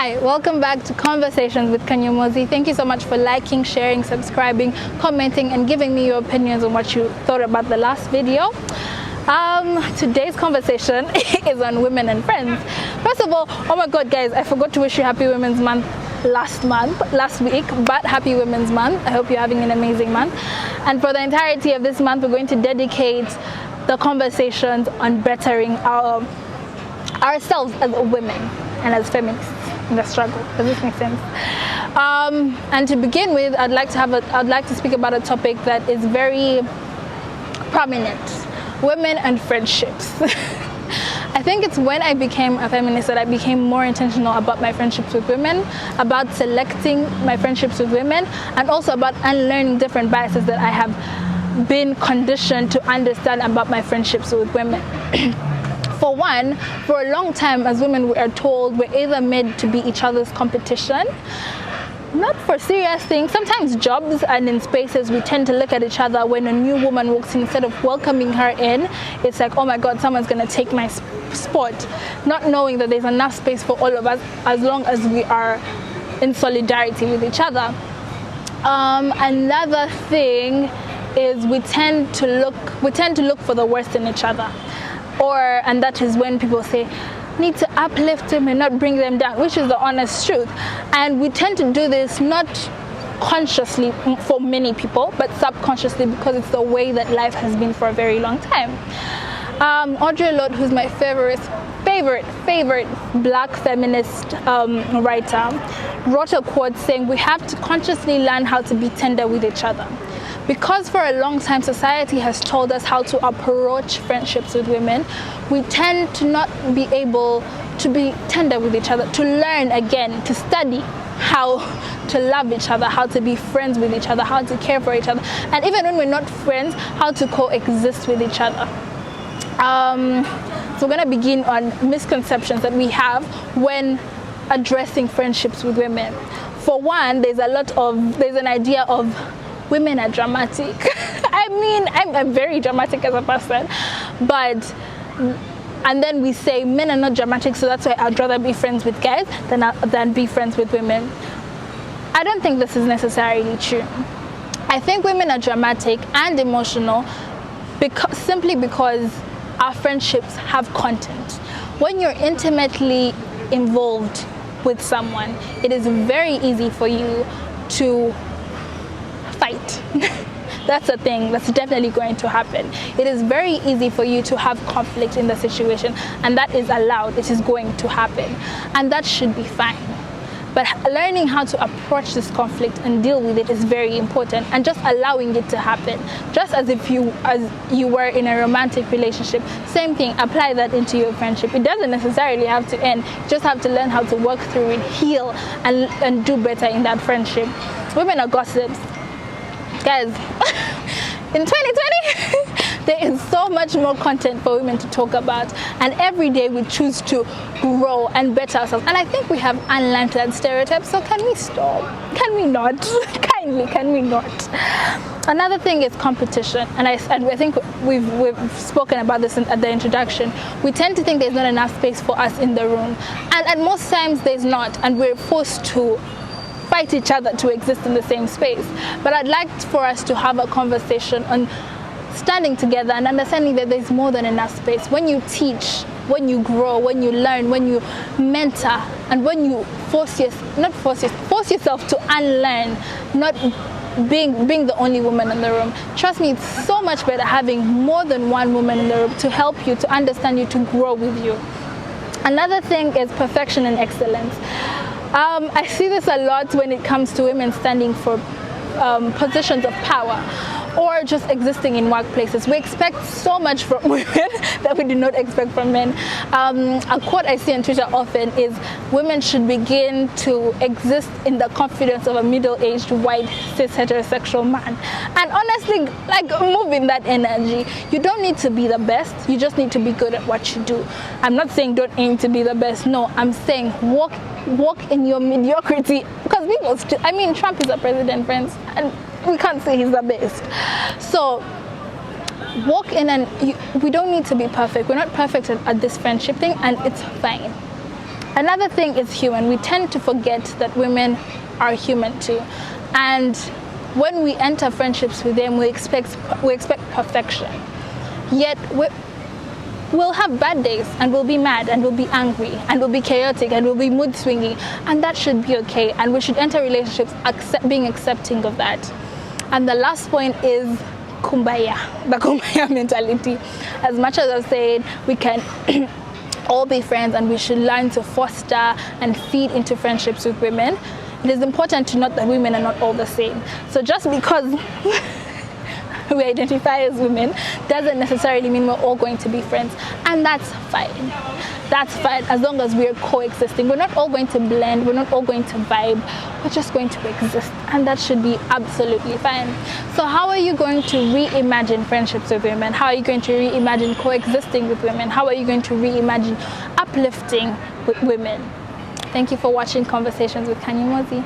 Hi, welcome back to Conversations with Kanyomozi. Thank you so much for liking, sharing, subscribing, commenting, and giving me your opinions on what you thought about the last video. Today's conversation is on women and friends. First of all, oh my god guys, I forgot to wish you Happy Women's Month last week, but Happy Women's Month. I hope you're having an amazing month. And for the entirety of this month, we're going to dedicate the conversations on bettering ourselves as women and as feminists in the struggle. Does this make sense? And to begin with, I'd like to speak about a topic that is very prominent: women and friendships. I think it's when I became a feminist that I became more intentional about my friendships with women, about selecting my friendships with women, and also about unlearning different biases that I have been conditioned to understand about my friendships with women. For one, for a long time as women, we are told we're either made to be each other's competition, not for serious things, sometimes jobs and in spaces we tend to look at each other when a new woman walks in. Instead of welcoming her in, it's like, oh my god, someone's going to take my spot, not knowing that there's enough space for all of us as long as we are in solidarity with each other. Another thing is we tend to look for the worst in each other, and that is when people say need to uplift them and not bring them down, which is the honest truth. And we tend to do this not consciously for many people, but subconsciously, because it's the way that life has been for a very long time. Audre Lorde, who's my favorite black feminist writer, wrote a quote saying we have to consciously learn how to be tender with each other. Because for a long time society has told us how to approach friendships with women, we tend to not be able to be tender with each other, to learn again, to study how to love each other, how to be friends with each other, how to care for each other, and even when we're not friends, how to coexist with each other. So we're going to begin on misconceptions that we have when addressing friendships with women. For one, there's an idea of women are dramatic. I mean, I'm very dramatic as a person, and then we say men are not dramatic, so that's why I'd rather be friends with guys than be friends with women. I don't think this is necessarily true. I think women are dramatic and emotional simply because our friendships have content. When you're intimately involved with someone, it is very easy for you to fight. That's a thing that's definitely going to happen. It is very easy for you to have conflict in the situation, and that is allowed. It is going to happen, and that should be fine. But learning how to approach this conflict and deal with it is very important, and just allowing it to happen, just as you were in a romantic relationship. Same thing, apply that into your friendship. It doesn't necessarily have to end. You just have to learn how to work through it, heal, and do better in that friendship. Women are gossips. Guys, in 2020, there is so much more content for women to talk about, and every day we choose to grow and better ourselves. And I think we have unlearned that stereotype, so can we stop? Can we not? Kindly, can we not? Another thing is competition, and I think we've spoken about this at the introduction. We tend to think there's not enough space for us in the room, and at most times there's not, and we're forced to fight each other to exist in the same space. But I'd like for us to have a conversation on standing together and understanding that there's more than enough space. When you teach, when you grow, when you learn, when you mentor, and when you force yourself to unlearn, not being the only woman in the room. Trust me, it's so much better having more than one woman in the room to help you, to understand you, to grow with you. Another thing is perfection and excellence. I see this a lot when it comes to women standing for positions of power or just existing in workplaces. We expect so much from women that we do not expect from men. A quote I see on Twitter often is, women should begin to exist in the confidence of a middle-aged, white, cis, heterosexual man. And honestly, move in that energy. You don't need to be the best, you just need to be good at what you do. I'm not saying don't aim to be the best, no, I'm saying walk in your mediocrity, because Trump is a president, friends, and we can't say he's the best. So walk in, and we don't need to be perfect. We're not perfect at this friendship thing, and it's fine. Another thing is human. We tend to forget that women are human too. And when we enter friendships with them, we expect perfection. Yet we'll have bad days, and we'll be mad, and we'll be angry, and we'll be chaotic, and we'll be mood swingy, and that should be okay. And we should enter relationships being accepting of that. And the last point is kumbaya, the kumbaya mentality. As much as I said, we can all be friends, and we should learn to foster and feed into friendships with women. It is important to note that women are not all the same. So just because we identify as women doesn't necessarily mean we're all going to be friends, and that's fine. That's fine as long as we're coexisting. We're not all going to blend, we're not all going to vibe, we're just going to exist, and that should be absolutely fine. So how are you going to reimagine friendships with women? How are you going to reimagine coexisting with women? How are you going to reimagine uplifting with women? Thank you for watching Conversations with Kanyimozi.